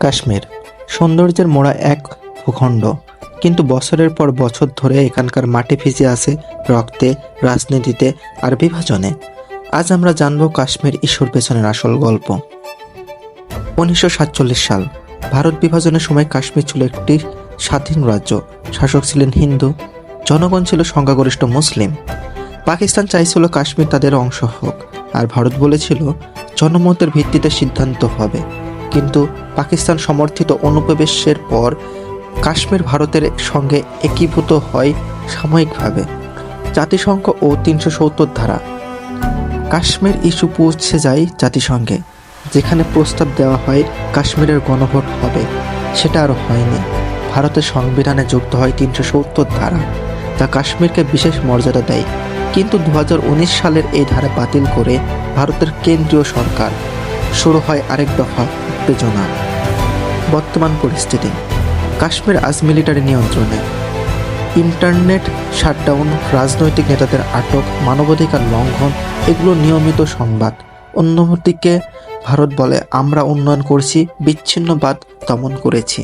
কাশ্মীর সৌন্দর্যের মোড়া এক ভূখণ্ড, কিন্তু বছরের পর বছর ধরে এখানকার মাটি ভিজে আছে রক্তে, রাজনীতিতে আর বিভাজনে। আজ আমরা জানব কাশ্মীর ইস্যুর পেছনের আসল গল্প। 1947 সাল, ভারত বিভাজনের সময় কাশ্মীর ছিল একটি স্বাধীন রাজ্য। শাসক ছিলেন হিন্দু, জনগণ ছিল সংখ্যাগরিষ্ঠ মুসলিম। পাকিস্তান চাইছিল কাশ্মীর তাদের অংশ হোক, আর ভারত বলেছিল জনমতের ভিত্তিতে সিদ্ধান্ত হবে। কিন্তু পাকিস্তান সমর্থিত অনুপ্রবেশের পর কাশ্মীর ভারতের সঙ্গে একীভূত হয় সাময়িকভাবে। জাতিসংঘ ও 370 ধারা। কাশ্মীর ইস্যু পৌঁছে যায় জাতিসংঘে, যেখানে প্রস্তাব দেওয়া হয় কাশ্মীরের গণভোট হবে। সেটা আর হয়নি। ভারতের সংবিধানে যুক্ত হয় 370 ধারা, যা কাশ্মীরকে বিশেষ মর্যাদা দেয়। কিন্তু 2019 সালের এই ধারা বাতিল করে ভারতের কেন্দ্রীয় সরকার। শুরু হয় আরেক দফা উত্তেজনা। বর্তমান পরিস্থিতি: কাশ্মীর আজ মিলিটারি নিয়ন্ত্রণে। ইন্টারনেট শাটডাউন, রাজনৈতিক নেতাদের আটক, মানবাধিকার লঙ্ঘন, এগুলো নিয়মিত সংবাদ। অন্যদিকে ভারত বলে আমরা উন্নয়ন করছি, বিচ্ছিন্নবাদ দমন করেছি।